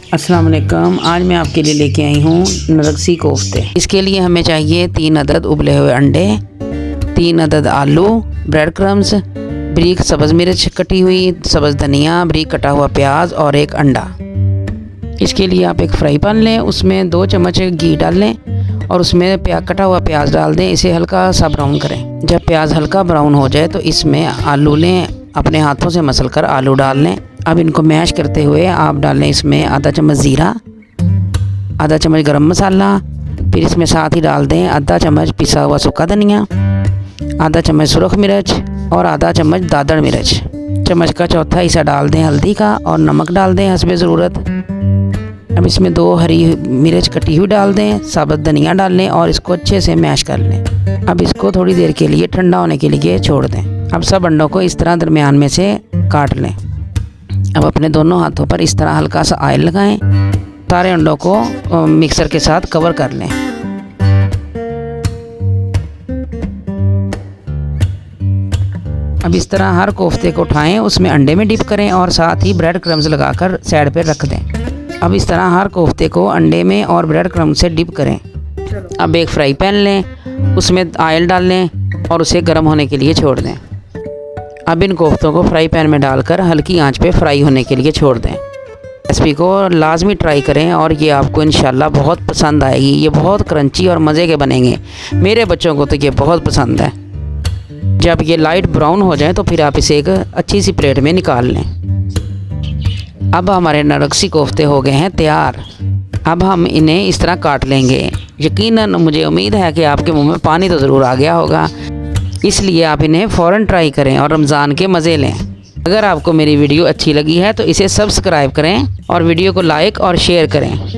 अस्सलाम वालेकुम। आज मैं आपके लिए लेके आई हूँ नरगसी कोफ्ते। इसके लिए हमें चाहिए 3 अदद उबले हुए अंडे, 3 अदद आलू, ब्रेड क्रम्स, बारीक सब्ज़ मिर्च कटी हुई, सब्ज़ धनिया, बारीक कटा हुआ प्याज और एक अंडा। इसके लिए आप एक फ्राई पैन लें, उसमें 2 चम्मच घी डाल लें और उसमें कटा हुआ प्याज डाल दें। इसे हल्का सा ब्राउन करें। जब प्याज हल्का ब्राउन हो जाए तो इसमें आलू लें, अपने हाथों से मसल कर आलू डाल लें। अब इनको मैश करते हुए आप डाल लें इसमें आधा चम्मच ज़ीरा, आधा चम्मच गरम मसाला, फिर इसमें साथ ही डाल दें आधा चम्मच पिसा हुआ सूखा धनिया, आधा चम्मच सुरख मिर्च और आधा चम्मच दादड़ मिर्च। चम्मच का चौथा हिस्सा डाल दें हल्दी का और नमक डाल दें हस्बे ज़रूरत। अब इसमें 2 हरी मिर्च कटी हुई डाल दें, साबुत धनिया डाल लें और इसको अच्छे से मैश कर लें। अब इसको थोड़ी देर के लिए ठंडा होने के लिए छोड़ दें। अब सब अंडों को इस तरह दरमियान में से काट लें। अब अपने दोनों हाथों पर इस तरह हल्का सा ऑयल लगाएं। सारे अंडों को मिक्सर के साथ कवर कर लें। अब इस तरह हर कोफ्ते को उठाएं, उसमें अंडे में डिप करें और साथ ही ब्रेड क्रम्स लगाकर साइड पर रख दें। अब इस तरह हर कोफ्ते को अंडे में और ब्रेड क्रम्स से डिप करें। अब एक फ्राई पैन लें, उसमें ऑयल डाल लें और उसे गर्म होने के लिए छोड़ दें। अब इन कोफ्तों को फ्राई पैन में डालकर हल्की आंच पे फ्राई होने के लिए छोड़ दें। रेसिपी को लाजमी ट्राई करें और ये आपको इंशाल्लाह बहुत पसंद आएगी। ये बहुत क्रंची और मज़े के बनेंगे। मेरे बच्चों को तो ये बहुत पसंद है। जब ये लाइट ब्राउन हो जाए तो फिर आप इसे एक अच्छी सी प्लेट में निकाल लें। अब हमारे नरगसी कोफ्ते हो गए हैं तैयार। अब हम इन्हें इस तरह काट लेंगे। यकीनन मुझे उम्मीद है कि आपके मुंह में पानी तो ज़रूर आ गया होगा, इसलिए आप इन्हें फ़ौरन ट्राई करें और रमज़ान के मज़े लें। अगर आपको मेरी वीडियो अच्छी लगी है तो इसे सब्सक्राइब करें और वीडियो को लाइक और शेयर करें।